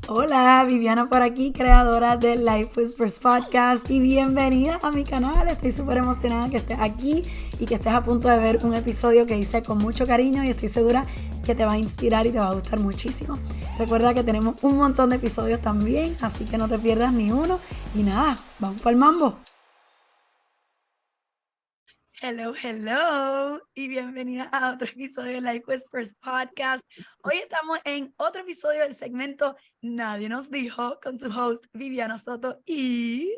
Hola, Viviana por aquí, creadora de Life Whispers Podcast y bienvenida a mi canal. Estoy súper emocionada que estés aquí y que estés a punto de ver un episodio que hice con mucho cariño y estoy segura que te va a inspirar y te va a gustar muchísimo. Recuerda que tenemos un montón de episodios también, así que no te pierdas ni uno y nada, vamos para el mambo. Hello y bienvenida a otro episodio de Life Whispers Podcast. Hoy estamos en otro episodio del segmento Nadie nos dijo con su host Viviana Soto y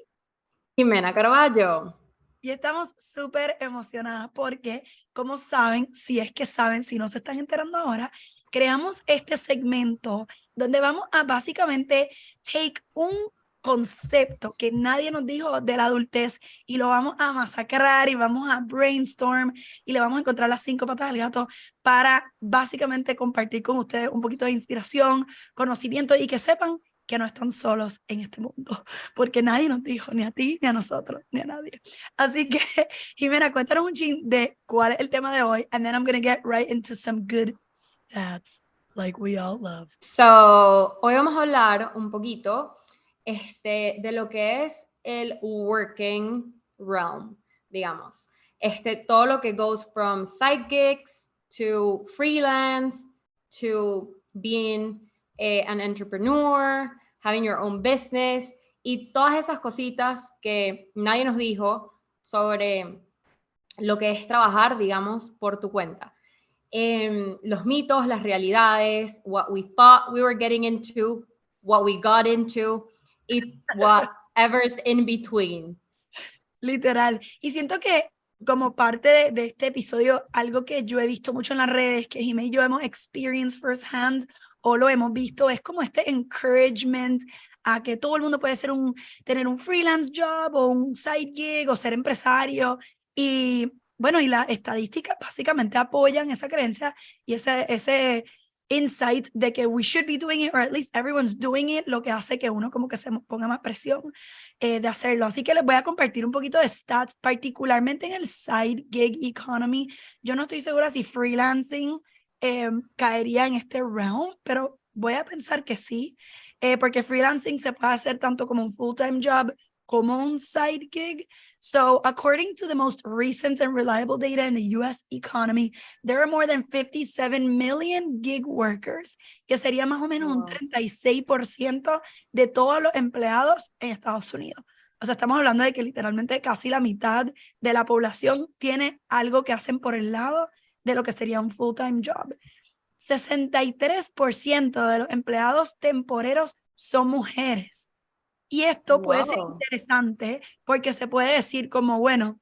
Jimena Carballo. estamos súper emocionadas porque, como saben, si es que saben, si no se están enterando ahora, creamos este segmento donde vamos a básicamente take un concepto que nadie nos dijo de la adultez y lo vamos a masacrar y vamos a brainstorm y le vamos a encontrar las 5 patas al gato para básicamente compartir con ustedes un poquito de inspiración, conocimiento y que sepan que no están solos en este mundo, porque nadie nos dijo, ni a ti, ni a nosotros, ni a nadie. Así que, Jimena, cuéntanos un chin de cuál es el tema de hoy, and then I'm going to get right into some good stats, like we all love. So, hoy vamos a hablar un poquito de lo que es el working realm, digamos. Todo lo que goes from side gigs to freelance to being an entrepreneur, having your own business y todas esas cositas que nadie nos dijo sobre lo que es trabajar, digamos, por tu cuenta. Los mitos, las realidades, what we thought we were getting into, what we got into, y whatever's in between. Literal. Y siento que como parte de este episodio, algo que yo he visto mucho en las redes, que Jimé y yo hemos experienced firsthand o lo hemos visto, es como este encouragement a que todo el mundo puede tener un freelance job o un side gig o ser empresario. Y bueno, y las estadísticas básicamente apoyan esa creencia y ese insight de que we should be doing it, or at least everyone's doing it, lo que hace que uno como que se ponga más presión de hacerlo. Así que les voy a compartir un poquito de stats, particularmente en el side gig economy. Yo no estoy segura si freelancing caería en este realm, pero voy a pensar que sí, porque freelancing se puede hacer tanto como un full-time job como un side gig. So, according to the most recent and reliable data in the US economy, there are more than 57 million gig workers, que sería más o menos un 36% de todos los empleados en Estados Unidos. O sea, estamos hablando de que literalmente casi la mitad de la población tiene algo que hacen por el lado de lo que sería un full-time job. 63% de los empleados temporeros son mujeres. Y esto puede ser interesante porque se puede decir como, bueno,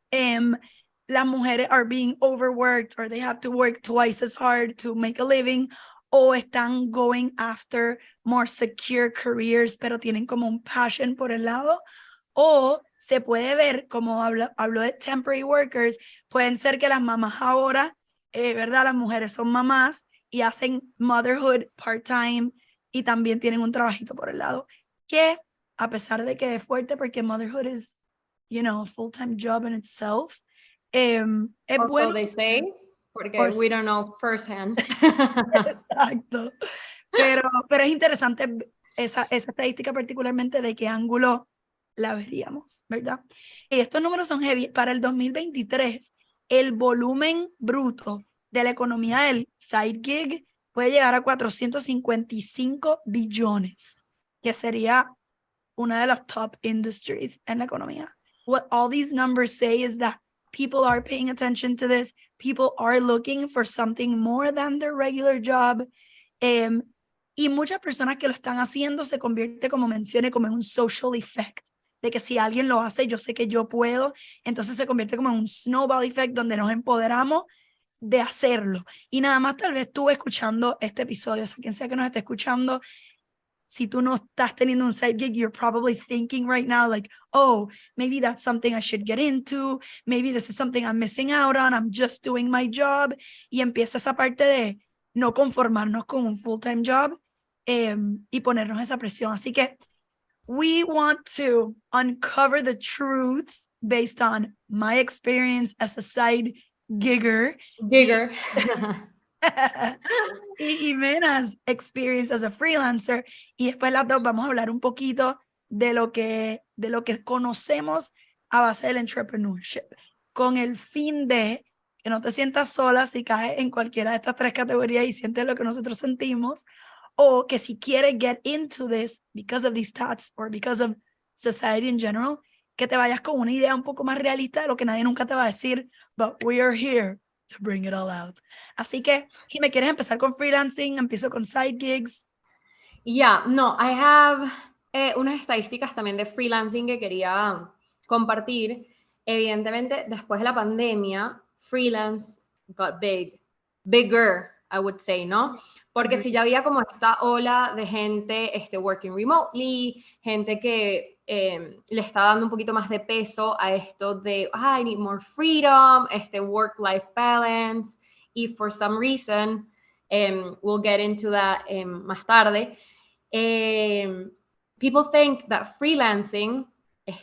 las mujeres are being overworked or they have to work twice as hard to make a living, o están going after more secure careers, pero tienen como un passion por el lado, o se puede ver, como hablo de temporary workers, pueden ser que las mamás ahora, ¿verdad? Las mujeres son mamás y hacen motherhood part-time y también tienen un trabajito por el lado, que a pesar de que es fuerte porque motherhood is, you know, a full-time job in itself, es Or bueno. so they say, porque we don't know firsthand. Exacto. Pero es interesante esa estadística particularmente de qué ángulo la veríamos, ¿verdad? Y estos números son heavy. Para el 2023, el volumen bruto de la economía del side gig puede llegar a 455 billones, que sería una de las top industries en la economía. What all these numbers say is that people are paying attention to this. People are looking for something more than their regular job. Y muchas personas que lo están haciendo se convierte, como mencioné, como en un social effect, de que si alguien lo hace, yo sé que yo puedo, entonces se convierte como en un snowball effect donde nos empoderamos de hacerlo. Y nada más tal vez tú escuchando este episodio, o sea, quien sea que nos esté escuchando, si tú no estás teniendo un side gig, you're probably thinking right now like, oh, maybe that's something I should get into, maybe this is something I'm missing out on, I'm just doing my job, y empieza esa parte de no conformarnos con un full-time job y ponernos esa presión. Así que we want to uncover the truths based on my experience as a side gigger. Gigger. Y Jimena's experience as a freelancer. Y después las dos vamos a hablar un poquito de lo que conocemos a base del entrepreneurship, con el fin de que no te sientas sola si caes en cualquiera de estas tres categorías y sientes lo que nosotros sentimos, o que si quieres get into this because of these stats or because of society in general, que te vayas con una idea un poco más realista de lo que nadie nunca te va a decir, but we are here to bring it all out. Así que, Jimé, ¿quieres empezar con freelancing? Empiezo con side gigs. Yeah, no, I have unas estadísticas también de freelancing que quería compartir. Evidentemente, después de la pandemia, freelance got bigger, I would say, ¿no? Porque si ya había como esta ola de gente working remotely, gente que le está dando un poquito más de peso a esto de, I need more freedom, work-life balance, y for some reason, we'll get into that más tarde, people think that freelancing,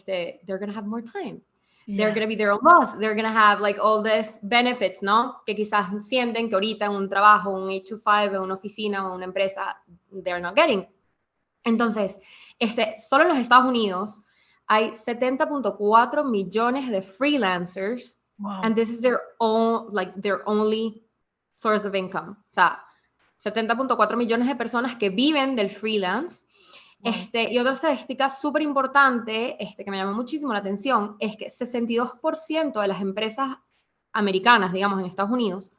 they're going to have more time. Yeah. They're going to be their own boss. They're going to have like all these benefits, ¿no? Que quizás sienten que ahorita en un trabajo, un 8 to 5, en una oficina o una empresa, they're not getting. Entonces, solo en los Estados Unidos hay 70.4 millones de freelancers, wow. And this is their own, like their only source of income. O sea, 70.4 millones de personas que viven del freelance. Wow. Y otra estadística súper importante, que me llamó muchísimo la atención, es que 62% de las empresas americanas, digamos en Estados Unidos,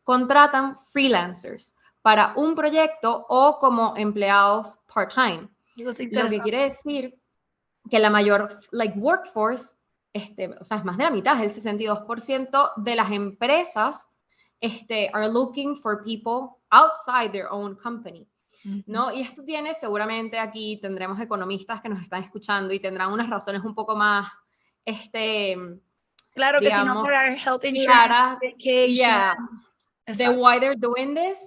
contratan freelancers para un proyecto o como empleados part-time. Lo que quiere decir que la mayor workforce, o sea, es más de la mitad, es el 62% de las empresas are looking for people outside their own company, ¿no? Y esto tiene, seguramente aquí tendremos economistas que nos están escuchando y tendrán unas razones un poco más, claro, digamos, que si no pagar health insurance, clara, vacation. Yeah, de why they're doing this,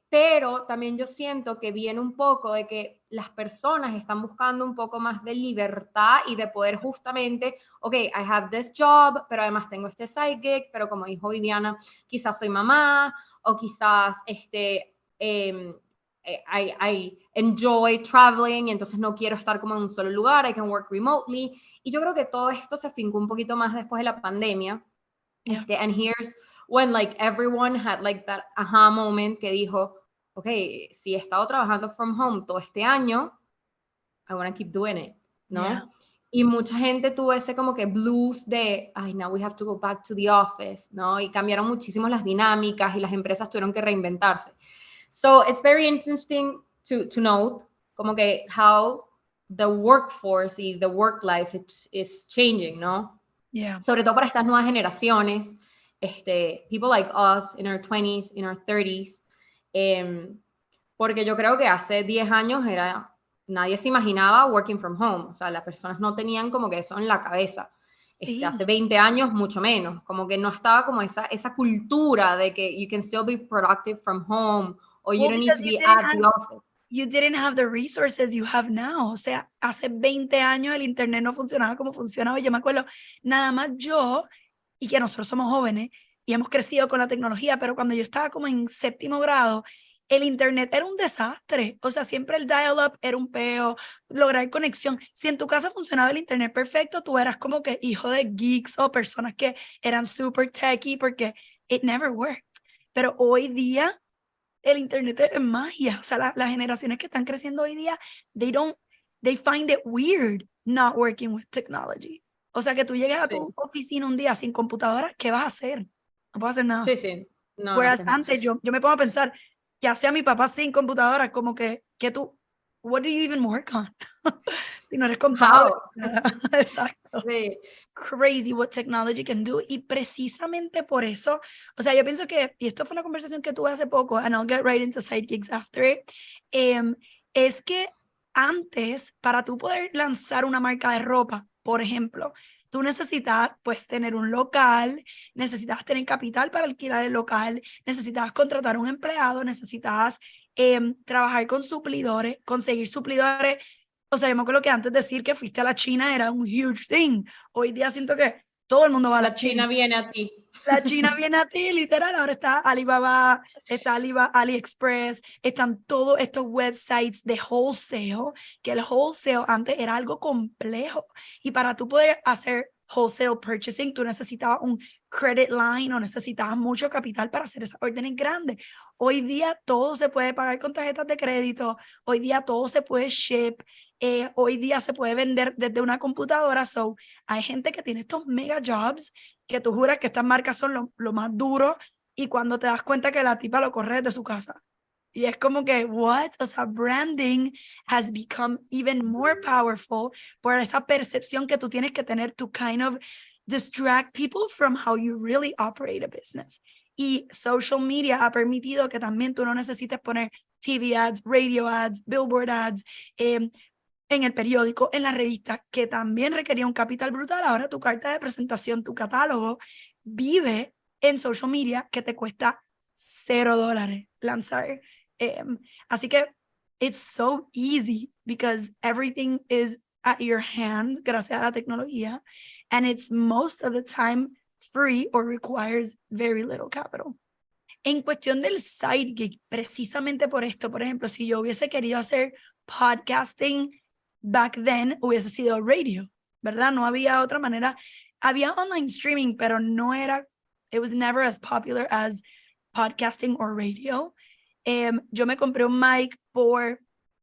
pero también yo siento que viene un poco de que las personas están buscando un poco más de libertad y de poder justamente, I have this job, pero además tengo este side gig, pero como dijo Viviana, quizás soy mamá, o quizás I enjoy traveling, y entonces no quiero estar como en un solo lugar, I can work remotely, y yo creo que todo esto se afincó un poquito más después de la pandemia, and here's when everyone had that aha moment que dijo, si he estado trabajando from home todo este año, I want to keep doing it, ¿no? Yeah. Y mucha gente tuvo ese como que blues de, now we have to go back to the office, ¿no? Y cambiaron muchísimo las dinámicas y las empresas tuvieron que reinventarse. So it's very interesting to note como que how the workforce y the work life is changing, ¿no? Yeah. Sobre todo para estas nuevas generaciones, people like us in our 20s, in our 30s, porque yo creo que hace 10 años nadie se imaginaba working from home, o sea, las personas no tenían como que eso en la cabeza. Sí. Hace 20 años mucho menos, como que no estaba como esa cultura de que you can still be productive from home, or you don't need to be at the office. You didn't have the resources you have now. O sea, hace 20 años el internet no funcionaba como funcionaba. Yo me acuerdo, nada más yo, y que nosotros somos jóvenes y hemos crecido con la tecnología, pero cuando yo estaba como en 7º grado, el internet era un desastre. O sea, siempre el dial-up era un peo, lograr conexión. Si en tu casa funcionaba el internet perfecto, tú eras como que hijo de geeks o personas que eran super techy porque it never worked. Pero hoy día el internet es magia. O sea, las generaciones que están creciendo hoy día, they find it weird not working with technology. O sea, que tú llegues a tu oficina un día sin computadora, ¿qué vas a hacer? No puedo hacer nada. Sí. No, Whereas antes yo me pongo a pensar, que hacía mi papá sin computadora, como que tú, what do you even work on? Si no eres contable. Exacto. Sí. Crazy what technology can do. Y precisamente por eso, o sea, yo pienso que, y esto fue una conversación que tuve hace poco, and I'll get right into side gigs after it, es que antes, para tú poder lanzar una marca de ropa, por ejemplo, tú necesitabas pues tener un local, necesitabas tener capital para alquilar el local, necesitabas contratar un empleado, necesitabas trabajar con suplidores, conseguir suplidores. O sea, yo me acuerdo que antes decir que fuiste a la China era un huge thing. Hoy día siento que todo el mundo va a la China. La China viene a ti. La China viene a ti, literal. Ahora está Alibaba, está AliExpress, están todos estos websites de wholesale, que el wholesale antes era algo complejo. Y para tú poder hacer wholesale purchasing, tú necesitabas un credit line o necesitabas mucho capital para hacer esas órdenes grandes. Hoy día todo se puede pagar con tarjetas de crédito, hoy día todo se puede ship, hoy día se puede vender desde una computadora. So, hay gente que tiene estos mega jobs que tú juras que estas marcas son lo más duro y cuando te das cuenta que la tipa lo corre desde su casa. Y es como que, what? O sea, branding has become even more powerful por esa percepción que tú tienes que tener to kind of distract people from how you really operate a business. Y social media ha permitido que también tú no necesites poner TV ads, radio ads, billboard ads, en el periódico, en la revista, que también requería un capital brutal. Ahora tu carta de presentación, tu catálogo, vive en social media que te cuesta $0 lanzar. Así que it's so easy because everything is at your hands gracias a la tecnología, and it's most of the time free or requires very little capital. En cuestión del side gig, precisamente por esto, por ejemplo, si yo hubiese querido hacer podcasting back then, hubiese sido radio, ¿verdad? No había otra manera. Había online streaming, pero no era, it was never as popular as podcasting or radio. Yo me compré un mic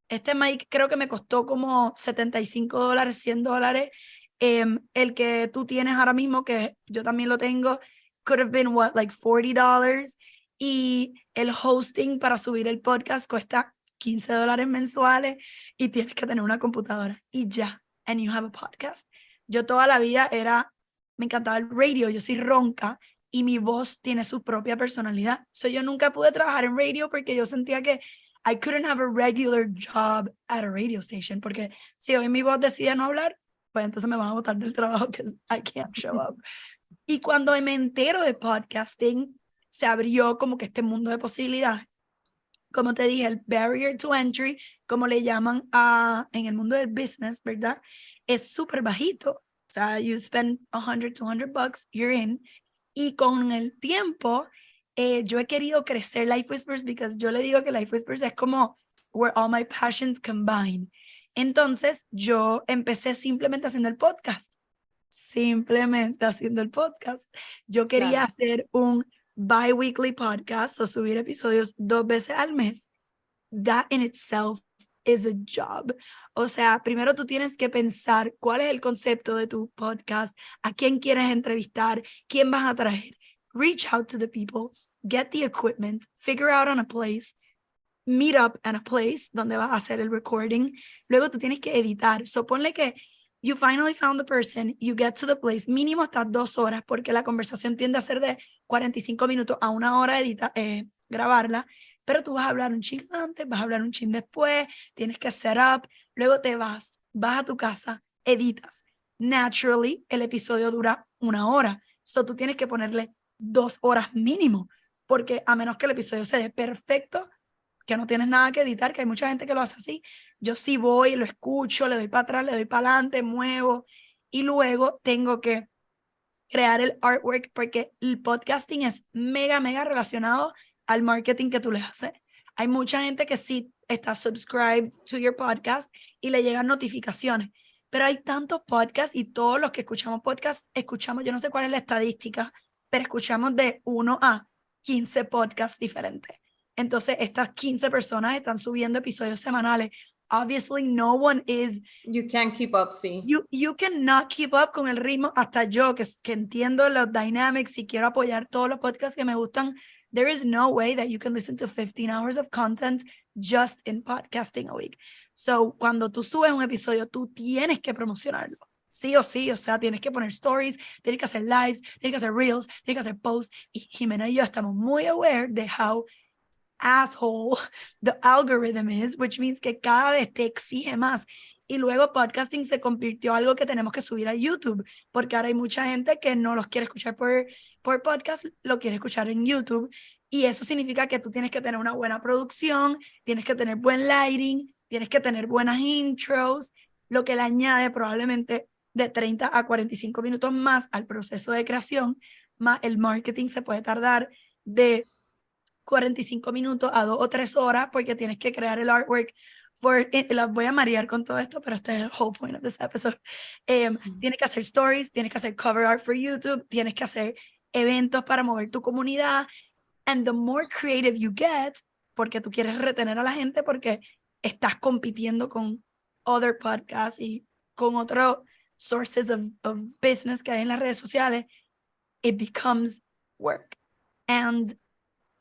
este mic creo que me costó como $75, $100. El que tú tienes ahora mismo, que yo también lo tengo, could have been what, like $40. Y el hosting para subir el podcast cuesta $15 mensuales y tienes que tener una computadora y ya, and you have a podcast. Yo toda la vida me encantaba el radio, yo soy ronca y mi voz tiene su propia personalidad. So yo nunca pude trabajar en radio porque yo sentía que I couldn't have a regular job at a radio station, porque si hoy mi voz decide no hablar, pues entonces me van a botar del trabajo because I can't show up. Y cuando me entero de podcasting, se abrió como que este mundo de posibilidades. Como te dije, el barrier to entry, como le llaman en el mundo del business, ¿verdad? Es súper bajito. O sea, you spend $100, $200, you're in. Y con el tiempo, yo he querido crecer Life Whispers because yo le digo que Life Whispers es como where all my passions combine. Entonces, yo empecé simplemente haciendo el podcast. Yo quería hacer un bi-weekly podcast o subir episodios 2 veces al mes. That in itself is a job. O sea, primero tú tienes que pensar cuál es el concepto de tu podcast, a quién quieres entrevistar, quién vas a traer. Reach out to the people, get the equipment, figure out on a place, meet up at a place donde vas a hacer el recording. Luego tú tienes que editar. So ponle que you finally found the person, you get to the place, mínimo hasta 2 horas, porque la conversación tiende a ser de 45 minutos a 1 hora grabarla, pero tú vas a hablar un chin antes, vas a hablar un chin después, tienes que set up, luego te vas a tu casa, editas. Naturally, el episodio dura 1 hora, so tú tienes que ponerle 2 horas mínimo, porque a menos que el episodio se dé perfecto, que no tienes nada que editar, que hay mucha gente que lo hace así, yo sí voy, lo escucho, le doy para atrás, le doy para adelante, muevo, y luego tengo que crear el artwork, porque el podcasting es mega relacionado al marketing que tú les haces. Hay mucha gente que sí está subscribed to your podcast y le llegan notificaciones, pero hay tantos podcasts y todos los que escuchamos podcasts, yo no sé cuál es la estadística, pero escuchamos de 1 a 15 podcasts diferentes. Entonces, estas 15 personas están subiendo episodios semanales. Obviously, no one is... You can't keep up, sí. You cannot keep up con el ritmo. Hasta yo, que entiendo los dynamics y quiero apoyar todos los podcasts que me gustan, there is no way that you can listen to 15 hours of content just in podcasting a week. So, cuando tú subes un episodio, tú tienes que promocionarlo. Sí o sí, o sea, tienes que poner stories, tienes que hacer lives, tienes que hacer reels, tienes que hacer posts. Y Jimena y yo estamos muy aware de how asshole the algorithm is, which means que cada vez te exige más. Y luego podcasting se convirtió en algo que tenemos que subir a YouTube, porque ahora hay mucha gente que no los quiere escuchar por podcast, lo quiere escuchar en YouTube. Y eso significa que tú tienes que tener una buena producción, tienes que tener buen lighting, tienes que tener buenas intros, lo que le añade probablemente de 30 a 45 minutos más al proceso de creación. más el marketing se puede tardar de 45 minutos a 2 o 3 horas porque tienes que crear el artwork. Las voy a marear con todo esto, pero este es el whole point of this episode. Tienes que hacer stories, tienes que hacer cover art for YouTube, tienes que hacer eventos para mover tu comunidad. And the more creative you get, porque tú quieres retener a la gente, porque estás compitiendo con other podcasts y con otros sources of business que hay en las redes sociales, it becomes work. And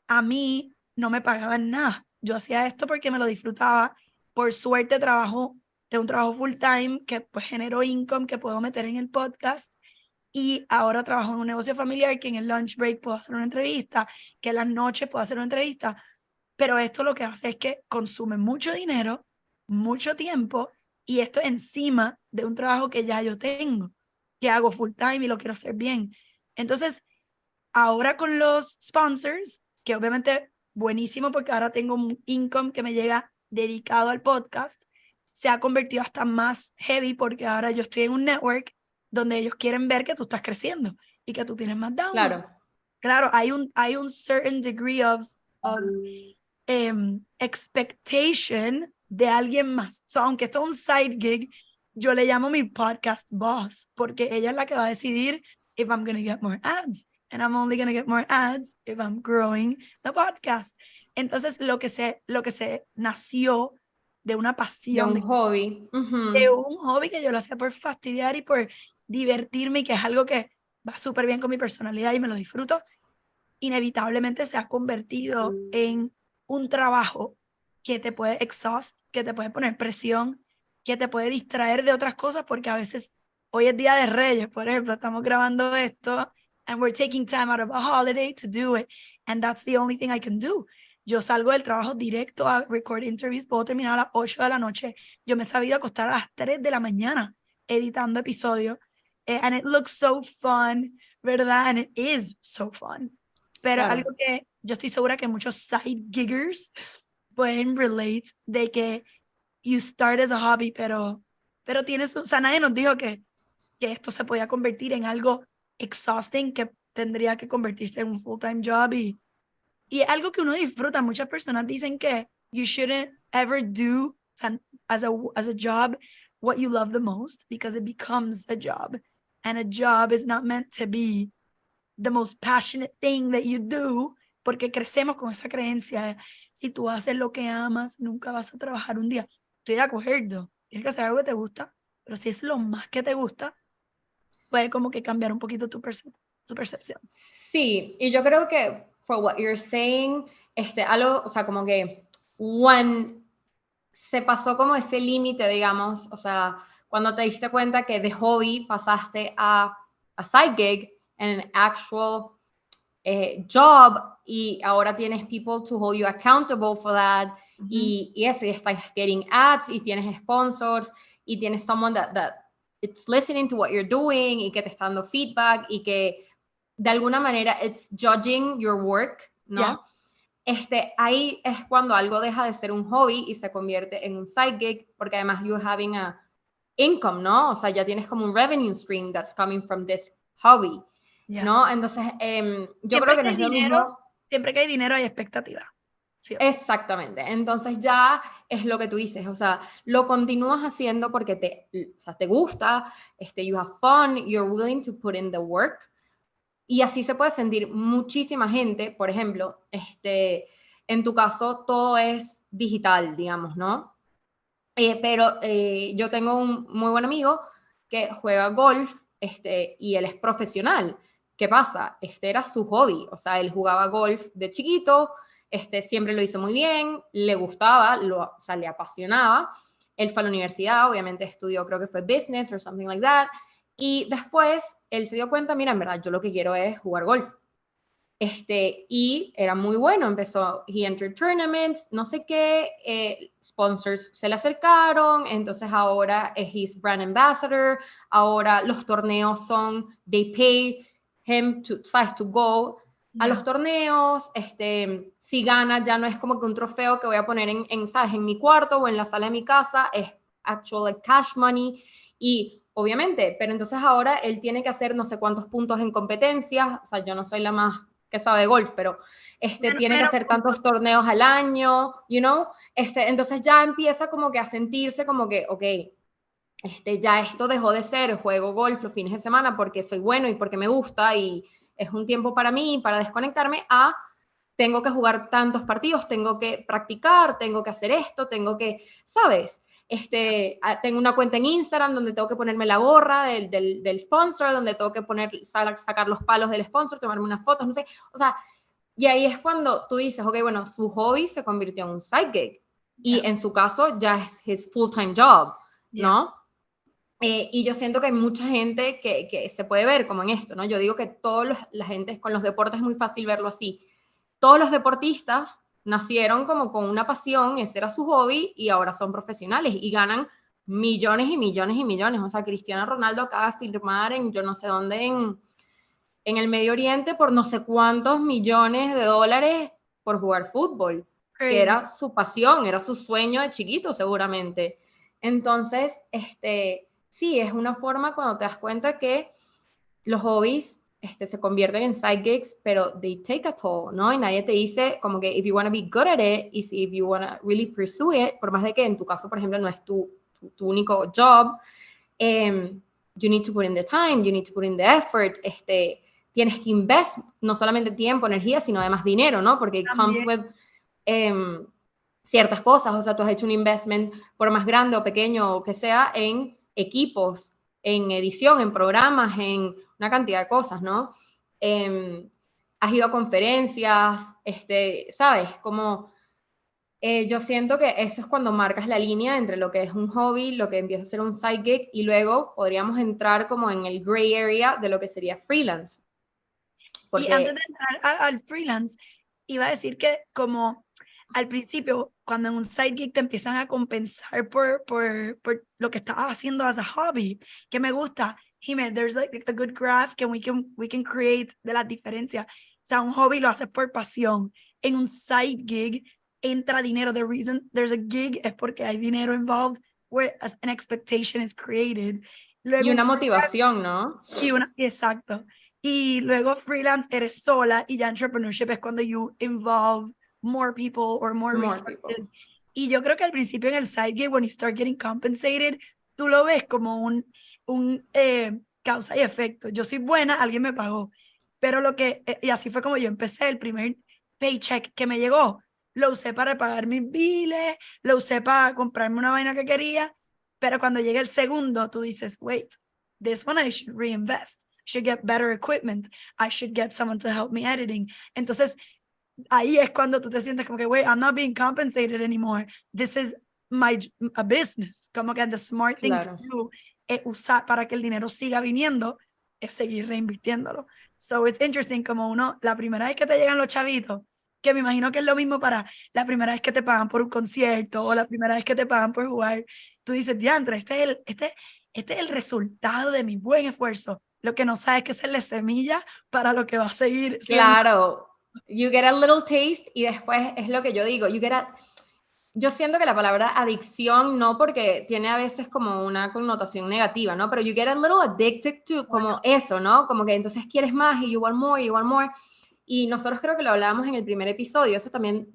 a mí no me pagaban nada. Yo hacía esto porque me lo disfrutaba. Por suerte trabajo de un trabajo full time que pues generó income que puedo meter en el podcast. Y ahora trabajo en un negocio familiar que en el lunch break puedo hacer una entrevista, que en las noches puedo hacer una entrevista. Pero esto lo que hace es que consume mucho dinero, mucho tiempo, y esto encima de un trabajo que ya yo tengo, que hago full time y lo quiero hacer bien. Entonces, ahora con los sponsors, que obviamente buenísimo porque ahora tengo un income que me llega dedicado al podcast, se ha convertido hasta más heavy porque ahora yo estoy en un network donde ellos quieren ver que tú estás creciendo y que tú tienes más downloads. Claro, hay un certain degree of expectation de alguien más. So, aunque esto es un side gig, yo le llamo mi podcast boss porque ella es la que va a decidir if I'm going to get more ads. And I'm only going to get more ads if I'm growing the podcast. Entonces, lo que se nació de una pasión. De un hobby. De un hobby que yo lo hacía por fastidiar y por divertirme y que es algo que va súper bien con mi personalidad y me lo disfruto, inevitablemente se ha convertido en un trabajo que te puede exhaust, que te puede poner presión, que te puede distraer de otras cosas porque a veces hoy es Día de Reyes, por ejemplo, estamos grabando esto and we're taking time out of a holiday to do it and that's the only thing I can do. Yo salgo del trabajo directo a record interviews, puedo terminar a las 8 de la noche. Yo me he sabido acostar a las 3 de la mañana editando episodios. And it looks so fun, ¿verdad? And it is so fun. Pero Claro. algo que yo estoy segura que muchos side giggers pueden relate de que you start as a hobby, pero tienes, o sea, nadie nos dijo que esto se podía convertir en algo exhausting, que tendría que convertirse en un full-time job y es algo que uno disfruta. Muchas personas dicen que you shouldn't ever do as a job what you love the most because it becomes a job. And a job is not meant to be the most passionate thing that you do, porque crecemos con esa creencia. Si tú haces lo que amas, nunca vas a trabajar un día. Estoy de acuerdo. Tienes que hacer algo que te gusta, pero si es lo más que te gusta, puede como que cambiar un poquito tu percepción. Sí, y yo creo que for what you're saying, algo, o sea, como que se pasó como ese límite, digamos, o sea, cuando te diste cuenta que de hobby pasaste a side gig and an actual job y ahora tienes people to hold you accountable for that y eso, y estás getting ads y tienes sponsors y tienes someone that it's listening to what you're doing y que te está dando feedback y que de alguna manera it's judging your work, ¿no? Yeah. Ahí es cuando algo deja de ser un hobby y se convierte en un side gig, porque además you're having a income, ¿no? O sea, ya tienes como un revenue stream that's coming from this hobby, yeah. ¿No? Entonces, yo creo que no es lo mismo. Siempre que hay dinero hay expectativa. Sí, exactamente. Entonces ya es lo que tú dices, o sea, lo continúas haciendo porque te gusta, you have fun, you're willing to put in the work. Y así se puede sentir muchísima gente. Por ejemplo, en tu caso todo es digital, digamos, ¿no? Pero yo tengo un muy buen amigo que juega golf y él es profesional. ¿Qué pasa? Era su hobby, o sea, él jugaba golf de chiquito, siempre lo hizo muy bien, le gustaba, o sea, le apasionaba. Él fue a la universidad, obviamente estudió, creo que fue business or something like that. Y después él se dio cuenta, mira, en verdad, yo lo que quiero es jugar golf. Y era muy bueno, empezó, he entered tournaments, no sé qué, sponsors se le acercaron, entonces ahora es his brand ambassador, ahora los torneos son, they pay him to, ¿sabes? To go a los torneos, si gana ya no es como que un trofeo que voy a poner ¿sabes? En mi cuarto o en la sala de mi casa, es actual cash money, y obviamente, pero entonces ahora él tiene que hacer no sé cuántos puntos en competencias, o sea, yo no soy la más que sabe de golf, pero tiene que hacer tantos torneos al año, you know, entonces ya empieza como que a sentirse como que, ok, ya esto dejó de ser juego golf los fines de semana porque soy bueno y porque me gusta y es un tiempo para mí, para desconectarme, a tengo que jugar tantos partidos, tengo que practicar, tengo que hacer esto, tengo que, ¿sabes? Tengo una cuenta en Instagram donde tengo que ponerme la gorra del sponsor, donde tengo que sacar los palos del sponsor, tomarme unas fotos, no sé, o sea, y ahí es cuando tú dices, ok, bueno, su hobby se convirtió en un side gig, y en su caso ya es his full-time job, ¿no? Y yo siento que hay mucha gente que se puede ver como en esto, ¿no? Yo digo que la gente con los deportes es muy fácil verlo así. Todos los deportistas nacieron como con una pasión, ese era su hobby, y ahora son profesionales y ganan millones y millones y millones. O sea, Cristiano Ronaldo acaba de firmar en yo no sé dónde, en el Medio Oriente, por no sé cuántos millones de dólares por jugar fútbol, que era su pasión, era su sueño de chiquito seguramente. Entonces, sí, es una forma cuando te das cuenta que los hobbies se convierten en side gigs, pero they take a toll, ¿no? Y nadie te dice como que if you want to be good at it, if you want to really pursue it, por más de que en tu caso, por ejemplo, no es tu único job, you need to put in the time, you need to put in the effort, tienes que invest no solamente tiempo, energía, sino además dinero, ¿no? Porque it comes with ciertas cosas, o sea, tú has hecho un investment, por más grande o pequeño o que sea, en equipos, en edición, en programas, en una cantidad de cosas, ¿no? Has ido a conferencias, ¿sabes? Como yo siento que eso es cuando marcas la línea entre lo que es un hobby, lo que empieza a ser un side gig, y luego podríamos entrar como en el gray area de lo que sería freelance. Porque... Y antes de entrar al freelance, iba a decir que como al principio, cuando en un side gig te empiezan a compensar por lo que estabas haciendo as a hobby, que me gusta, Jimé, there's like a good graph que we can create de las diferencias. O sea, un hobby lo haces por pasión. En un side gig entra dinero. The reason there's a gig es porque hay dinero involved, where an expectation is created. Luego, y una motivación, ¿no? Exacto. Y luego freelance eres sola, y ya entrepreneurship es cuando you involve more people or more resources. Y yo creo que al principio en el side gig, when you start getting compensated, tú lo ves como un causa y efecto. Yo soy buena, alguien me pagó. Pero y así fue como yo empecé. El primer paycheck que me llegó, lo usé para pagar mis biles, lo usé para comprarme una vaina que quería. Pero cuando llega el segundo, tú dices, wait, this one I should reinvest. Should get better equipment. I should get someone to help me editing. Entonces, ahí es cuando tú te sientes como que, wait, I'm not being compensated anymore. This is a business. Como que the smart thing to do es usar para que el dinero siga viniendo, es seguir reinvirtiéndolo. So it's interesting como la primera vez que te llegan los chavitos, que me imagino que es lo mismo para la primera vez que te pagan por un concierto o la primera vez que te pagan por jugar, tú dices, diantre, este es el resultado de mi buen esfuerzo. Lo que no sabes es que es la semilla para lo que va a seguir siendo. Claro, you get a little taste, y después es lo que yo digo, yo siento que la palabra adicción, no porque tiene a veces como una connotación negativa, ¿no? Pero you get a little addicted to como eso, ¿no? Como que entonces quieres más y you want more, you want more. Y nosotros creo que lo hablábamos en el primer episodio, eso también,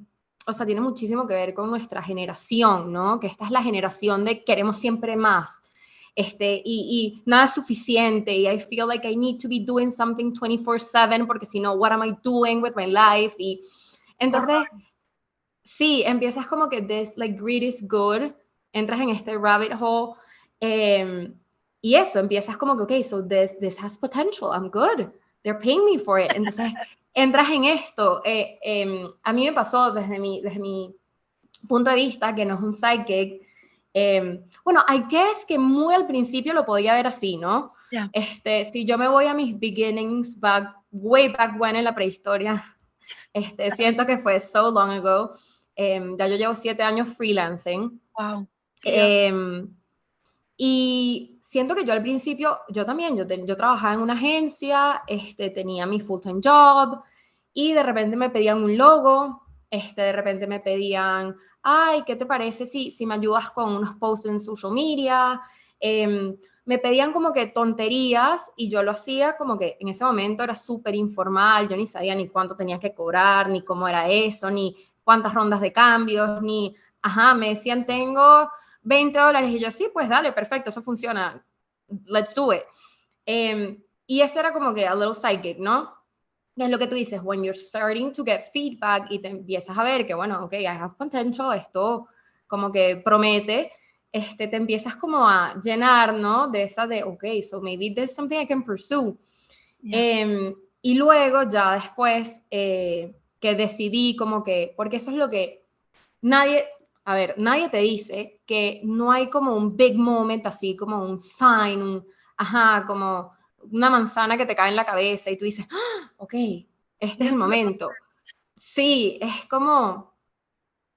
o sea, tiene muchísimo que ver con nuestra generación, ¿no? Que esta es la generación de queremos siempre más. Y nada es suficiente, y I feel like I need to be doing something 24/7, porque si no, what am I doing with my life? Y entonces, sí, empiezas como que this, like, greed is good, entras en este rabbit hole, y eso, empiezas como que, okay, so this has potential, I'm good, they're paying me for it. Entonces, entras en esto. A mí me pasó desde mi punto de vista, que no es un side gig. Bueno, I guess que muy al principio lo podía ver así, ¿no? Yeah. Si yo me voy a mis beginnings way back when, en la prehistoria, siento que fue so long ago. Ya yo llevo 7 años freelancing. Wow. Sí, y siento que yo al principio, yo también, yo trabajaba en una agencia, tenía mi full-time job, y de repente me pedían un logo, de repente me pedían, ay, ¿qué te parece si me ayudas con unos posts en social media? Me pedían como que tonterías y yo lo hacía como que en ese momento era súper informal, yo ni sabía ni cuánto tenía que cobrar, ni cómo era eso, ni cuántas rondas de cambios, ni, ajá, me decían tengo $20 y yo sí, pues dale, perfecto, eso funciona, let's do it. Y eso era como que a little side gig, ¿no? Y es lo que tú dices, when you're starting to get feedback y te empiezas a ver que, bueno, ok, I have potential, esto como que promete, te empiezas como a llenar, ¿no? De esa de, ok, so maybe there's something I can pursue. Yeah. Y luego ya después que decidí como que, porque eso es lo que nadie te dice que no hay como un big moment así, como un sign, ajá, como una manzana que te cae en la cabeza y tú dices, ¡ah! Ok, este es el momento. Sí, es como,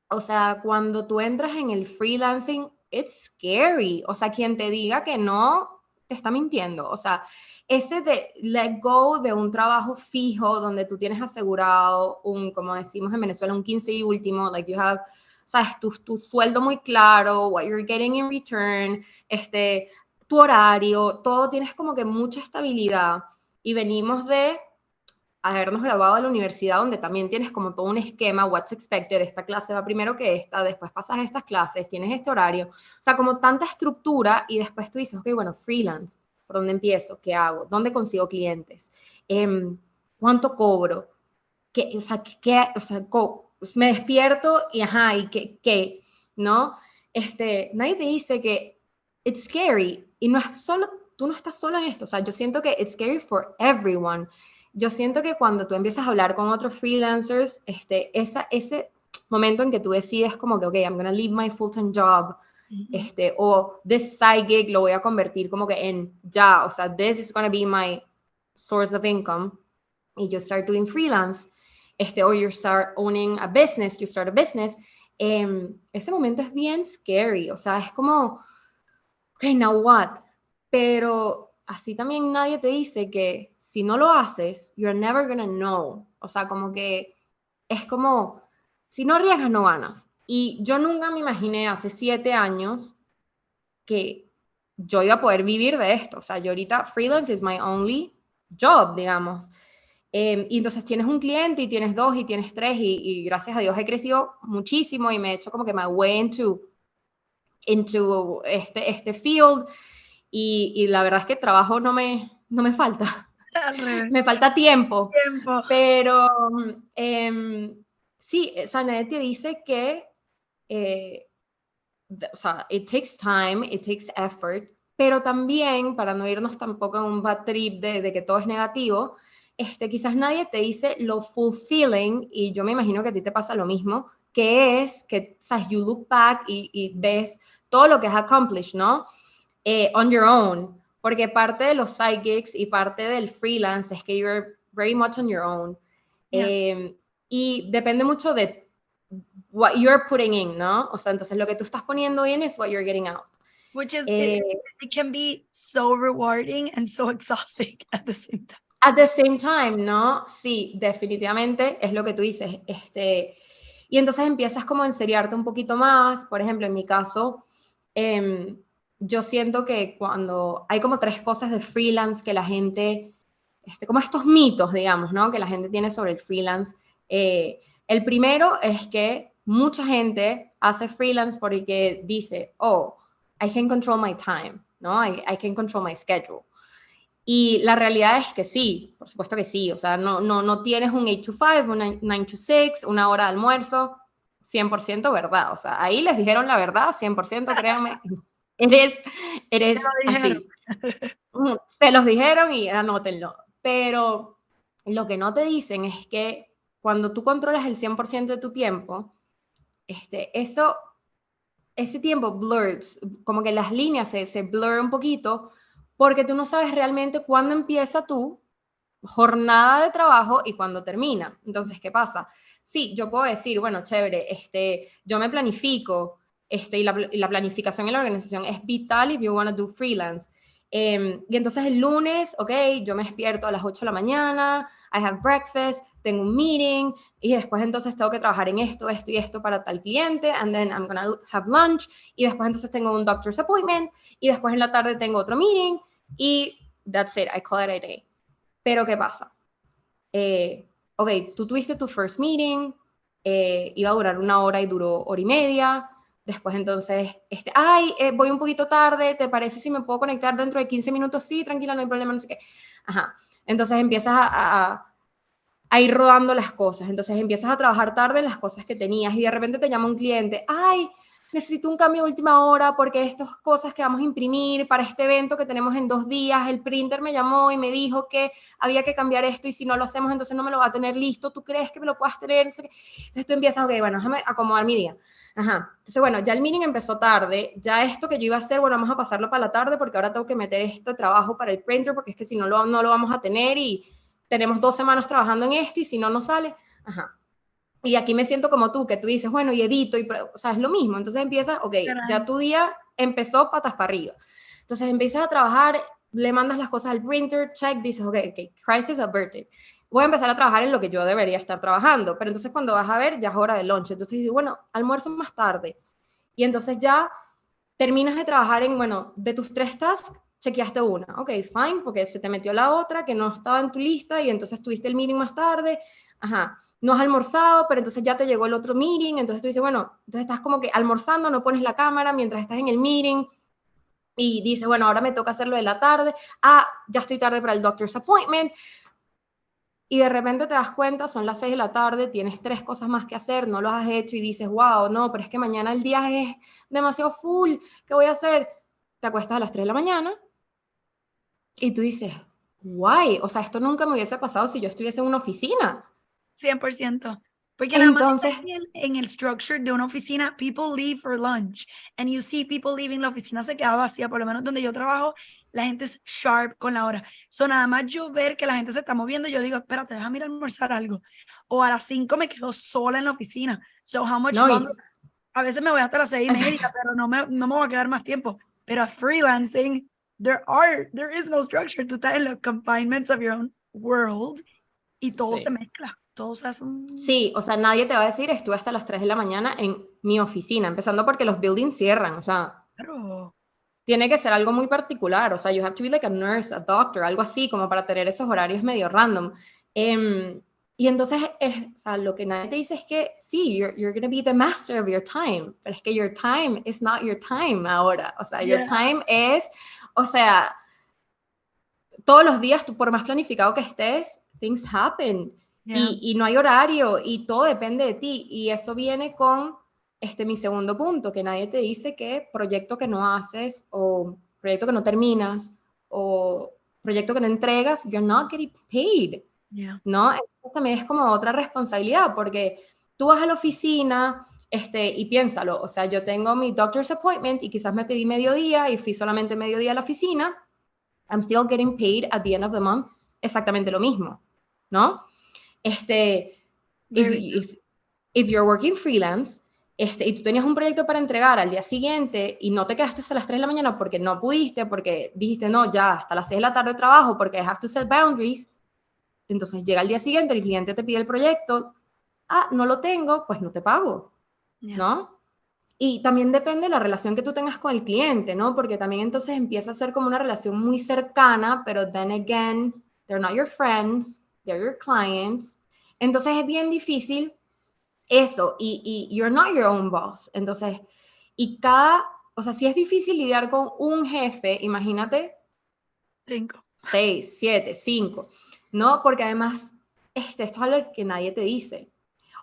o sea, cuando tú entras en el freelancing, it's scary. O sea, quien te diga que no, te está mintiendo. O sea, ese de let go de un trabajo fijo donde tú tienes asegurado un, como decimos en Venezuela, un 15 y último, like you have, sabes, tu sueldo muy claro, what you're getting in return, tu horario, todo tienes como que mucha estabilidad. Y venimos de habernos graduado de la universidad donde también tienes como todo un esquema, what's expected, esta clase va primero que esta, después pasas a estas clases, tienes este horario, o sea, como tanta estructura y después tú dices, ok, bueno, freelance, ¿por dónde empiezo? ¿Qué hago? ¿Dónde consigo clientes? ¿Cuánto cobro? ¿Qué, o sea, me despierto y ajá, ¿y qué? ¿No? Nadie te dice que it's scary y no es solo, tú no estás solo en esto, o sea, yo siento que it's scary for everyone. Yo siento que cuando tú empiezas a hablar con otros freelancers, ese momento en que tú decides como que, ok, I'm gonna leave my full-time job, o this side gig lo voy a convertir como que en ya, o sea, this is gonna be my source of income, y you start doing freelance, or you start owning a business, you start a business, ese momento es bien scary, o sea, es como, ok, now what? Pero así también nadie te dice que si no lo haces, you're never gonna know. O sea, como que es como, si no arriesgas, no ganas. Y yo nunca me imaginé hace 7 años que yo iba a poder vivir de esto. O sea, yo ahorita freelance is my only job, digamos. Y entonces tienes un cliente y tienes 2 y tienes 3 y gracias a Dios he crecido muchísimo y me he hecho como que my way into este field y la verdad es que trabajo no me falta. Me falta tiempo. Pero sí, Sanet te dice que o sea, it takes time, it takes effort, pero también, para no irnos tampoco en un bad trip de que todo es negativo, quizás nadie te dice lo fulfilling, y yo me imagino que a ti te pasa lo mismo, que es que, o sea, you look back y ves todo lo que has accomplished, ¿no? On your own, porque parte de los side gigs y parte del freelance es que you're very much on your own. Yeah. Y depende mucho de what you're putting in, ¿no? O sea, entonces lo que tú estás poniendo in is what you're getting out. Which is, it can be so rewarding and so exhausting at the same time. At the same time, ¿no? Sí, definitivamente es lo que tú dices. Y entonces empiezas como a enseriarte un poquito más. Por ejemplo, en mi caso, yo siento que cuando hay como 3 cosas de freelance que la gente, como estos mitos, digamos, ¿no? Que la gente tiene sobre el freelance. El primero es que mucha gente hace freelance porque dice, oh, I can control my time, ¿no? I can control my schedule. Y la realidad es que sí, por supuesto que sí. O sea, no tienes un 8 to 5, un 9 to 6, una hora de almuerzo, 100% verdad. O sea, ahí les dijeron la verdad, 100%, créanme. Eres así. Se los dijeron y anótenlo. Pero lo que no te dicen es que cuando tú controlas el 100% de tu tiempo, ese tiempo blurs, como que las líneas se blur un poquito, porque tú no sabes realmente cuándo empieza tu jornada de trabajo y cuándo termina. Entonces, ¿qué pasa? Sí, yo puedo decir, bueno, chévere, yo me planifico, y la planificación en la organización es vital if you want to do freelance. Y entonces el lunes, ok, yo me despierto a las 8 de la mañana, I have breakfast, tengo un meeting, y después entonces tengo que trabajar en esto, esto y esto para tal cliente, and then I'm gonna have lunch, y después entonces tengo un doctor's appointment, y después en la tarde tengo otro meeting, y that's it, I call it a day. Pero ¿qué pasa? Ok, tú tuviste tu first meeting, iba a durar 1 hora y duró 1 hora y media, después entonces, voy un poquito tarde, ¿te parece si me puedo conectar dentro de 15 minutos? Sí, tranquila, no hay problema, no sé qué. Ajá, entonces empiezas a ir rodando las cosas, entonces empiezas a trabajar tarde en las cosas que tenías y de repente te llama un cliente, necesito un cambio de última hora porque estas cosas que vamos a imprimir para este evento que tenemos en 2 días, el printer me llamó y me dijo que había que cambiar esto y si no lo hacemos entonces no me lo va a tener listo, ¿tú crees que me lo puedas tener? No sé qué. Entonces tú empiezas, ok, bueno, déjame acomodar mi día. Ajá, entonces bueno, ya el meeting empezó tarde, ya esto que yo iba a hacer, bueno, vamos a pasarlo para la tarde porque ahora tengo que meter este trabajo para el printer porque es que si no no lo vamos a tener y tenemos 2 semanas trabajando en esto y si no, no sale. Ajá. Y aquí me siento como tú, que tú dices, bueno, y edito, o sea, es lo mismo. Entonces empiezas, ok, ya tu día empezó patas para arriba. Entonces empiezas a trabajar, le mandas las cosas al printer, check, dices, ok, crisis averted. Voy a empezar a trabajar en lo que yo debería estar trabajando. Pero entonces cuando vas a ver, ya es hora de lunch. Entonces dices, bueno, almuerzo más tarde. Y entonces ya terminas de trabajar en, bueno, de tus 3 tasks, chequeaste una. Ok, fine, porque se te metió la otra que no estaba en tu lista y entonces tuviste el meeting más tarde. Ajá, no has almorzado, pero entonces ya te llegó el otro meeting, entonces tú dices, bueno, entonces estás como que almorzando, no pones la cámara mientras estás en el meeting y dices, bueno, ahora me toca hacerlo de la tarde. Ya estoy tarde para el doctor's appointment. Y de repente te das cuenta, son las 6 de la tarde, tienes 3 cosas más que hacer, no los has hecho y dices, wow, no, pero es que mañana el día es demasiado full, ¿qué voy a hacer? Te acuestas a las 3 de la mañana y tú dices, guay, o sea, esto nunca me hubiese pasado si yo estuviese en una oficina. 100%. Porque nada más Entonces, en el structure de una oficina, people leave for lunch. And you see people leaving, la oficina se queda vacía, por lo menos donde yo trabajo, la gente es sharp con la hora. So, nada más yo ver que la gente se está moviendo, yo digo, espérate, déjame ir a almorzar algo. O a las 5 me quedo sola en la oficina. So, how much no, longer? A veces me voy hasta las 6:30, pero no me voy a quedar más tiempo. Pero freelancing, there is no structure. Tú estás en los confinements of your own world y todo se sí. mezcla. Todo se hace un... Sí, o sea, nadie te va a decir, estuve hasta las 3 de la mañana en mi oficina, empezando porque los buildings cierran, o sea, Claro. tiene que ser algo muy particular, o sea, you have to be like a nurse, a doctor, algo así, como para tener esos horarios medio random. Y entonces, o sea, lo que nadie te dice es que sí, you're going to be the master of your time, pero es que your time is not your time ahora, o sea, your Yeah, time es, o sea, todos los días, tú, por más planificado que estés, things happen, yeah. y no hay horario, y todo depende de ti, y eso viene con mi segundo punto, que nadie te dice que proyecto que no haces, o proyecto que no terminas, o proyecto que no entregas, you're not getting paid, Yeah. ¿no? Entonces también es como otra responsabilidad, porque tú vas a la oficina, y piénsalo, o sea, yo tengo mi doctor's appointment y quizás me pedí mediodía y fui solamente mediodía a la oficina, I'm still getting paid at the end of the month exactamente lo mismo, ¿no? If, Very true. if you're working freelance, y tú tenías un proyecto para entregar al día siguiente y no te quedaste hasta las 3 de la mañana porque no pudiste, porque dijiste, no, ya hasta las 6 de la tarde trabajo porque I have to set boundaries, entonces llega el día siguiente, el cliente te pide el proyecto, no lo tengo, pues no te pago, Yeah. ¿no? Y también depende de la relación que tú tengas con el cliente, ¿no? Porque también entonces empieza a ser como una relación muy cercana, pero then again, they're not your friends, they're your clients. Entonces es bien difícil eso, y you're not your own boss. Entonces, o sea, si es difícil lidiar con un jefe, imagínate 5. 6, 7, 5, ¿no? Porque además, esto es algo que nadie te dice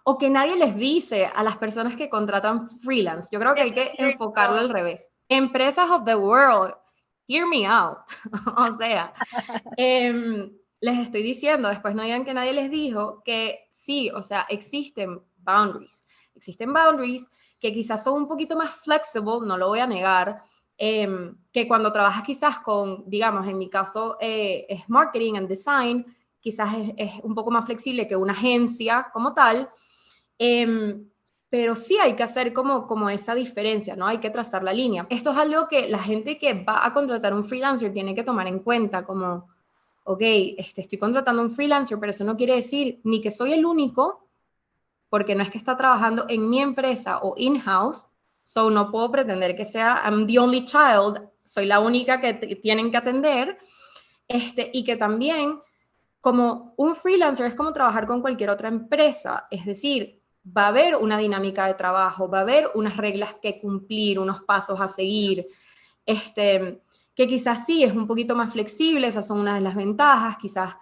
o que nadie les dice a las personas que contratan freelance. Yo creo que hay It's que enfocarlo al cierto. revés. Empresas of the world, hear me out. O sea, les estoy diciendo, después no digan que nadie les dijo, que sí, o sea, existen boundaries. Existen boundaries que quizás son un poquito más flexible, no lo voy a negar, que cuando trabajas quizás con, digamos, en mi caso es marketing and design, quizás es un poco más flexible que una agencia como tal, pero sí hay que hacer como esa diferencia, ¿no? Hay que trazar la línea. Esto es algo que la gente que va a contratar un freelancer tiene que tomar en cuenta, como, ok, estoy contratando un freelancer, pero eso no quiere decir ni que soy el único, porque no es que está trabajando en mi empresa o in-house, so no puedo pretender que sea I'm the only child, soy la única que tienen que atender, y que también como un freelancer es como trabajar con cualquier otra empresa, es decir, va a haber una dinámica de trabajo, va a haber unas reglas que cumplir, unos pasos a seguir, que quizás sí es un poquito más flexible, esas son una de las ventajas, quizás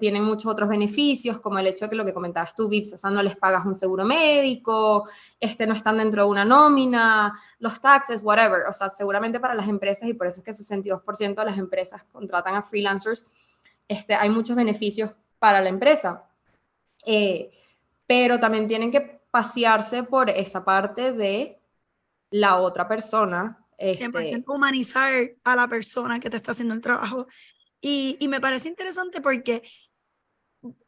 tienen muchos otros beneficios, como el hecho de que lo que comentabas tú, Vips, o sea, no les pagas un seguro médico, no están dentro de una nómina, los taxes, whatever, o sea, seguramente para las empresas, y por eso es que 62% de las empresas contratan a freelancers, hay muchos beneficios para la empresa, pero también tienen que pasearse por esa parte de la otra persona. 100% humanizar a la persona que te está haciendo el trabajo. Y me parece interesante porque,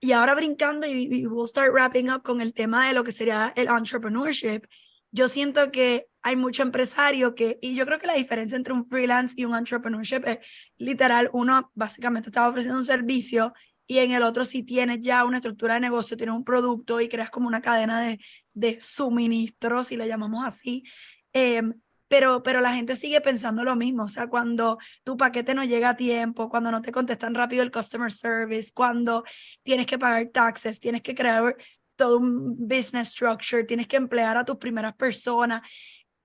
y ahora brincando y we'll start wrapping up con el tema de lo que sería el entrepreneurship, yo siento que hay mucho empresario y yo creo que la diferencia entre un freelance y un entrepreneurship es literal, uno básicamente está ofreciendo un servicio y en el otro si tienes ya una estructura de negocio, tienes un producto y creas como una cadena de suministros, si le llamamos así. Pero la gente sigue pensando lo mismo, o sea, cuando tu paquete no llega a tiempo, cuando no te contestan rápido el customer service, cuando tienes que pagar taxes, tienes que crear todo un business structure, tienes que emplear a tus primeras personas.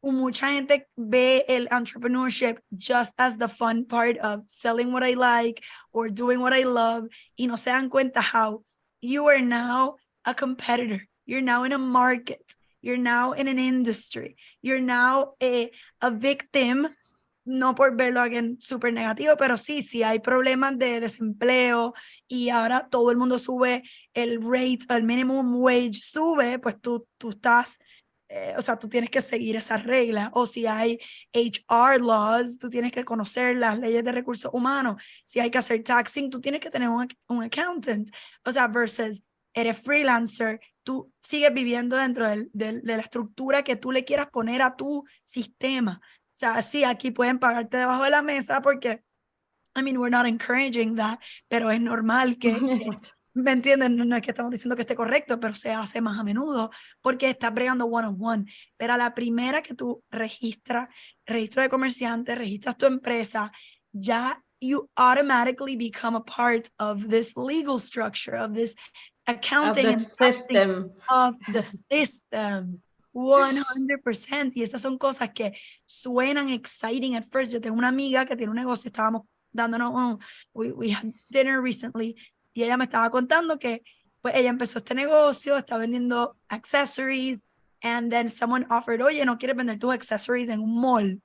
Mucha gente ve el entrepreneurship just as the fun part of selling what I like or doing what I love y no se dan cuenta how you are now a competitor, you're now in a market, you're now in an industry, you're now a victim, no por verlo alguien súper negativo, pero sí hay problemas de desempleo y ahora todo el mundo sube el rate, el minimum wage sube, pues tú estás, o sea, tú tienes que seguir esas reglas, o si hay HR laws, tú tienes que conocer las leyes de recursos humanos, si hay que hacer taxing, tú tienes que tener un accountant, o sea, versus eres freelancer, tú sigues viviendo dentro de la estructura que tú le quieras poner a tu sistema. O sea, sí, aquí pueden pagarte debajo de la mesa porque, I mean, we're not encouraging that, pero es normal que ¿me entienden? No es que estamos diciendo que esté correcto, pero se hace más a menudo porque estás bregando one-on-one. Pero a la primera que tú registro de comerciante, registras tu empresa, ya you automatically become a part of this legal structure, of this accounting and system. Of the system. 100%. Y esas son cosas que suenan exciting at first. Yo tengo una amiga que tiene un negocio, estábamos dándonos we had dinner recently y ella me estaba contando que pues ella empezó este negocio, está vendiendo accessories and then someone offered, oye, ¿no quieres vender tus accessories en un mall?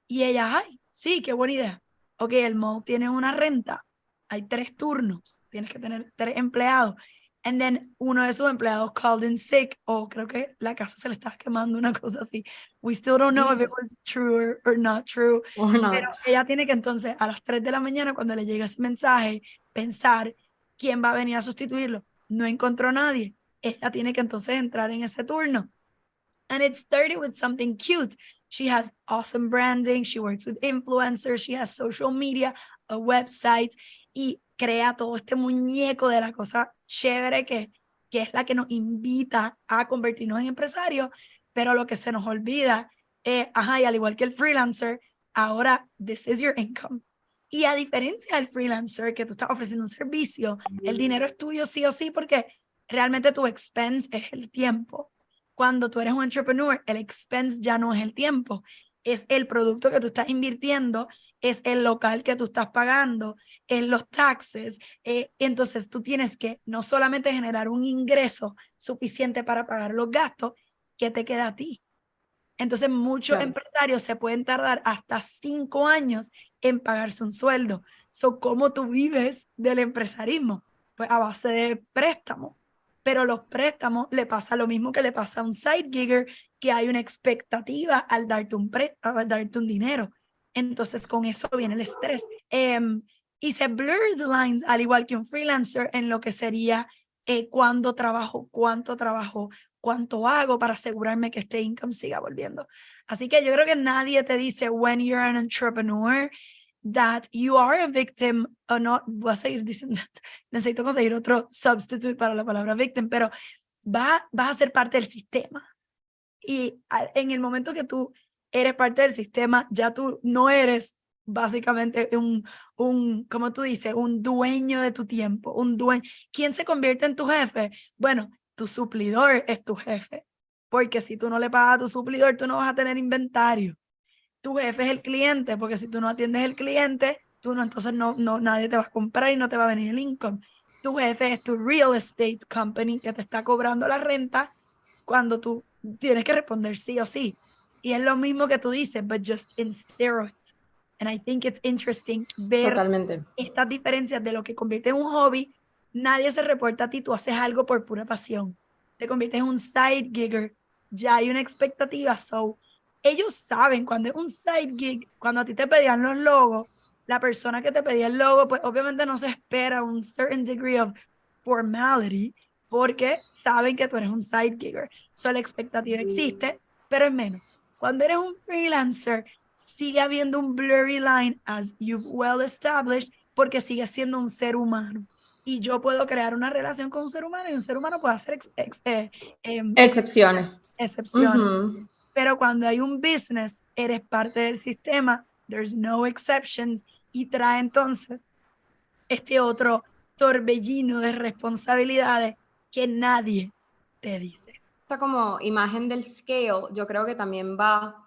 Y ella, ay, sí, qué buena idea. Ok, el mall tiene una renta, hay 3 turnos, tienes que tener 3 empleados. And then uno de sus empleados called in sick, o creo que la casa se le estaba quemando, una cosa así. We still don't know if it was true or not true. Pero ella tiene que entonces a las 3 de la mañana, cuando le llega ese mensaje, pensar quién va a venir a sustituirlo. No encontró a nadie. Ella tiene que entonces entrar en ese turno. And it started with something cute. She has awesome branding. She works with influencers. She has social media, a website, y crea todo este muñeco de la cosa chévere que es la que nos invita a convertirnos en empresarios, pero lo que se nos olvida es, y al igual que el freelancer, ahora this is your income. Y a diferencia del freelancer que tú estás ofreciendo un servicio, el dinero es tuyo sí o sí porque realmente tu expense es el tiempo. Cuando tú eres un entrepreneur, el expense ya no es el tiempo, es el producto que tú estás invirtiendo, es el local que tú estás pagando, es los taxes. Entonces tú tienes que no solamente generar un ingreso suficiente para pagar los gastos, que te queda a ti. Entonces muchos empresarios se pueden tardar hasta 5 años en pagarse un sueldo. ¿Cómo tú vives del empresarismo? Pues a base de préstamos. Pero los préstamos le pasa lo mismo que le pasa a un side gigger, que hay una expectativa al darte al darte un dinero. Entonces con eso viene el estrés. Y se blur the lines, al igual que un freelancer, en lo que sería cuándo trabajo, cuánto trabajo, cuánto hago para asegurarme que este income siga volviendo. Así que yo creo que nadie te dice when you're an entrepreneur that you are a victim o no. Voy a seguir diciendo, necesito conseguir otro substitute para la palabra victim, pero vas a ser parte del sistema. Y en el momento que tú eres parte del sistema, ya tú no eres básicamente como tú dices, un dueño de tu tiempo, un dueño. ¿Quién se convierte en tu jefe? Bueno, tu suplidor es tu jefe, porque si tú no le pagas a tu suplidor, tú no vas a tener inventario. Tu jefe es el cliente, porque si tú no atiendes el cliente, tú no, entonces nadie te va a comprar y no te va a venir el income. Tu jefe es tu real estate company que te está cobrando la renta cuando tú tienes que responder sí o sí. Y es lo mismo que tú dices, but just in steroids. And I think it's interesting ver Totalmente. estas diferencias de lo que convierte en un hobby. Nadie se reporta a ti, tú haces algo por pura pasión. Te conviertes en un side gigger, ya hay una expectativa, so ellos saben cuando es un side gig, cuando a ti te pedían los logos, la persona que te pedía el logo, pues obviamente no se espera un certain degree of formality, porque saben que tú eres un side gigger. So la expectativa existe, pero es menos. Cuando eres un freelancer, sigue habiendo un blurry line, as you've well established, porque sigues siendo un ser humano. Y yo puedo crear una relación con un ser humano y un ser humano puede hacer Excepciones. excepciones. Ujú. Pero cuando hay un business, eres parte del sistema, there's no exceptions, y trae entonces este otro torbellino de responsabilidades que nadie te dice. Esta como imagen del scale, yo creo que también va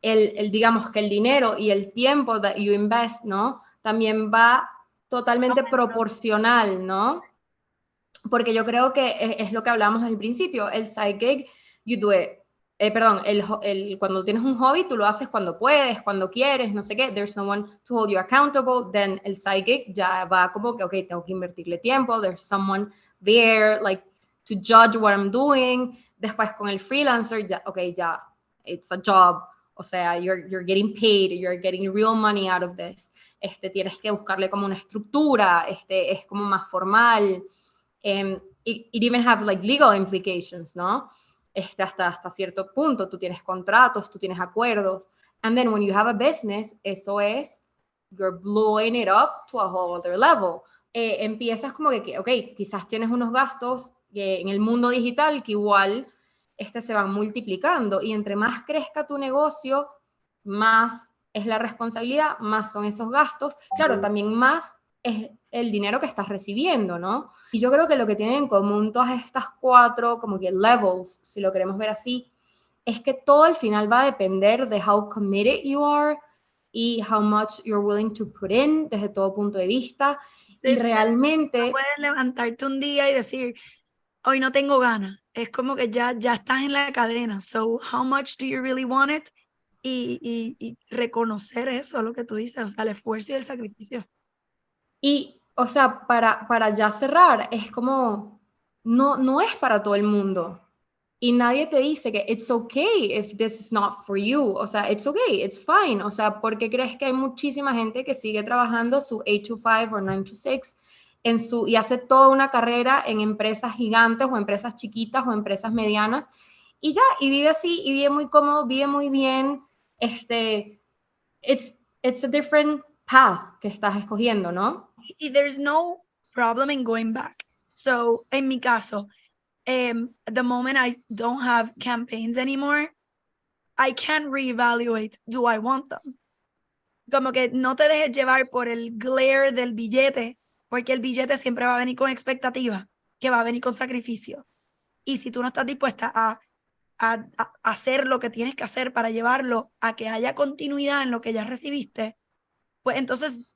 digamos que el dinero y el tiempo that you invest, ¿no? También va totalmente proporcional, ¿no? Porque yo creo que es lo que hablamos al principio, el side gig, you do it, perdón, cuando tienes un hobby, tú lo haces cuando puedes, cuando quieres, no sé qué, there's no one to hold you accountable, then el side gig ya va como que, ok, tengo que invertirle tiempo, there's someone there, like, to judge what I'm doing. Después con el freelancer, ya, ok, ya, it's a job, o sea, you're getting paid, you're getting real money out of this. Tienes que buscarle como una estructura, es como más formal. It even have like legal implications, ¿no? Hasta cierto punto, tú tienes contratos, tú tienes acuerdos. And then when you have a business, eso es, you're blowing it up to a whole other level. Empiezas como que, ok, quizás tienes unos gastos en el mundo digital que igual se van multiplicando. Y entre más crezca tu negocio, más es la responsabilidad, más son esos gastos. Claro, también más es el dinero que estás recibiendo, ¿no? Y yo creo que lo que tienen en común todas estas cuatro, como que levels, si lo queremos ver así, es que todo al final va a depender de how committed you are y how much you're willing to put in desde todo punto de vista. Sí, y realmente... no puedes levantarte un día y decir, hoy no tengo ganas. Es como que ya estás en la cadena. So, how much do you really want it? Y reconocer eso, lo que tú dices, o sea, el esfuerzo y el sacrificio. Y, o sea, para ya cerrar, es como, no es para todo el mundo. Y nadie te dice que it's okay if this is not for you. O sea, it's okay, it's fine. O sea, ¿por qué crees que hay muchísima gente que sigue trabajando su 8 to 5 o 9 to 6 y hace toda una carrera en empresas gigantes o empresas chiquitas o empresas medianas? Y ya, y vive así, y vive muy cómodo, vive muy bien. It's a different path que estás escogiendo, ¿no? Y there's no problem in going back. So, en mi caso, the moment I don't have campaigns anymore, I can reevaluate, do I want them? Como que no te dejes llevar por el glare del billete, porque el billete siempre va a venir con expectativa, que va a venir con sacrificio. Y si tú no estás dispuesta a hacer lo que tienes que hacer para llevarlo a que haya continuidad en lo que ya recibiste, pues entonces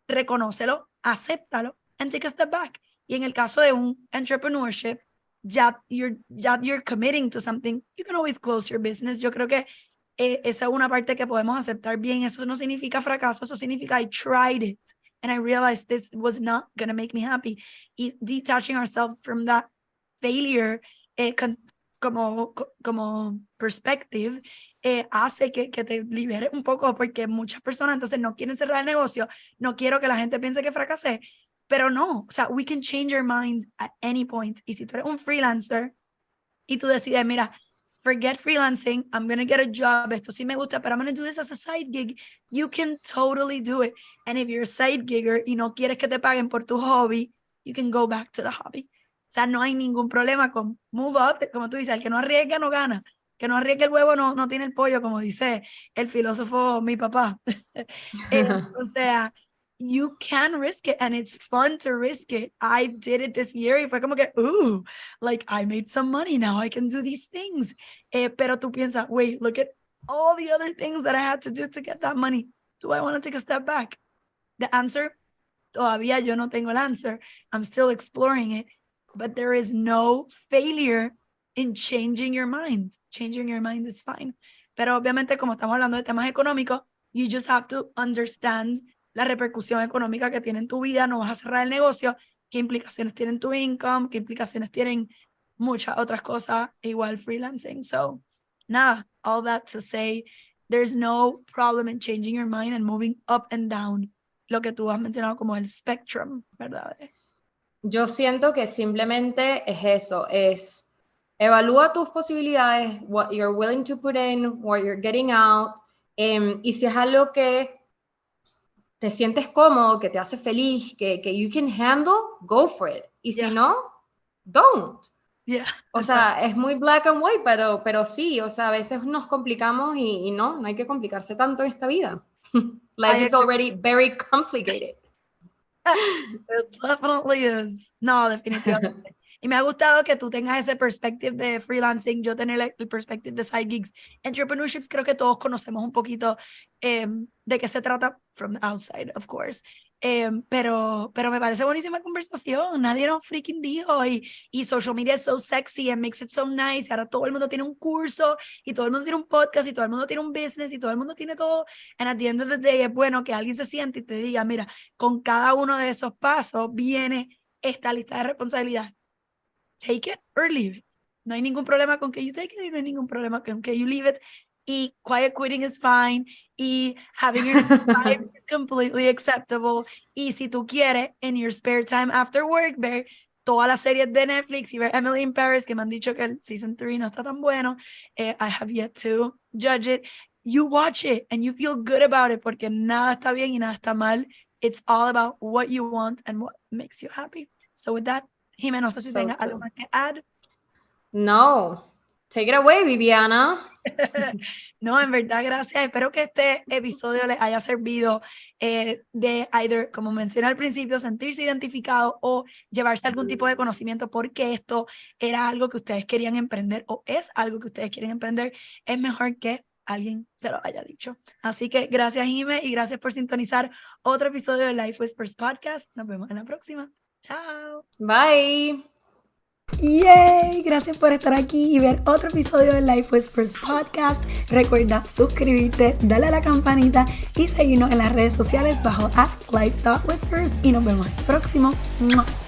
reconócelo, acéptalo and take a step back. Y en el caso de un entrepreneurship, ya you're committing to something, you can always close your business. Yo creo que esa es una parte que podemos aceptar bien. Eso no significa fracaso, eso significa I tried it and I realized this was not going to make me happy. Y detaching ourselves from that failure como perspective hace que te liberes un poco, porque muchas personas entonces no quieren cerrar el negocio, no quiero que la gente piense que fracasé, pero no, o sea, we can change our minds at any point. Y si tú eres un freelancer y tú decides, mira, forget freelancing, I'm going to get a job, esto sí me gusta, pero I'm going to do this as a side gig, you can totally do it. And if you're a side gigger y no quieres que te paguen por tu hobby, you can go back to the hobby. O sea, no hay ningún problema con move up, como tú dices, el que no arriesga no gana, que no arriesga el huevo no tiene el pollo, como dice el filósofo mi papá. O sea, you can risk it and it's fun to risk it. I did it this year y fue como que, ooh, like I made some money, now I can do these things. Pero tú piensas, wait, look at all the other things that I had to do to get that money. Do I want to take a step back? The answer, todavía yo no tengo el answer. I'm still exploring it, but there is no failure in changing your mind. Changing your mind is fine. Pero obviamente, como estamos hablando de temas económicos, you just have to understand la repercusión económica que tiene en tu vida. No vas a cerrar el negocio, qué implicaciones tiene en tu income, qué implicaciones tienen muchas otras cosas, igual freelancing. So, nada, all that to say, there's no problem in changing your mind and moving up and down. Lo que tú has mencionado como el spectrum, ¿verdad? Yo siento que simplemente es eso, es evalúa tus posibilidades, what you're willing to put in, what you're getting out, y si es algo que te sientes cómodo, que te hace feliz, que you can handle, go for it. Y si no, don't. Yeah, o sea, es muy black and white, pero sí, o sea, a veces nos complicamos y no hay que complicarse tanto en esta vida. Life is already very complicated. It definitely is. No, definitivamente. Y me ha gustado que tú tengas ese perspective de freelancing, yo tener el perspective de side gigs. Entrepreneurships, creo que todos conocemos un poquito de qué se trata from the outside, of course. Pero me parece buenísima conversación. Nadie nos freaking dijo. Y social media is so sexy and makes it so nice. Y ahora todo el mundo tiene un curso, y todo el mundo tiene un podcast, y todo el mundo tiene un business, y todo el mundo tiene todo. And at the end of the day, es bueno que alguien se siente y te diga, mira, con cada uno de esos pasos viene esta lista de responsabilidad. Take it or leave it. No hay ningún problema con que you take it y no hay ningún problema con que you leave it. Y quiet quitting is fine. Y having your time is completely acceptable. Y si tú quieres, in your spare time after work, ver todas las series de Netflix y ver Emily in Paris, que me han dicho que el season 3 no está tan bueno. I have yet to judge it. You watch it and you feel good about it, porque nada está bien y nada está mal. It's all about what you want and what makes you happy. So with that, Jimé, no sé si tenga algo más que add. No, take it away, Viviana. No, en verdad, gracias. Espero que este episodio les haya servido de either, como mencioné al principio, sentirse identificado o llevarse algún tipo de conocimiento, porque esto era algo que ustedes querían emprender o es algo que ustedes quieren emprender. Es mejor que alguien se lo haya dicho. Así que gracias, Jimé, y gracias por sintonizar otro episodio de Life Whispers Podcast. Nos vemos en la próxima. Chao. Bye. Yay, gracias por estar aquí y ver otro episodio de Life Whispers Podcast. Recuerda suscribirte, darle a la campanita y seguirnos en las redes sociales bajo @life.whispers y nos vemos en el próximo. ¡Mua!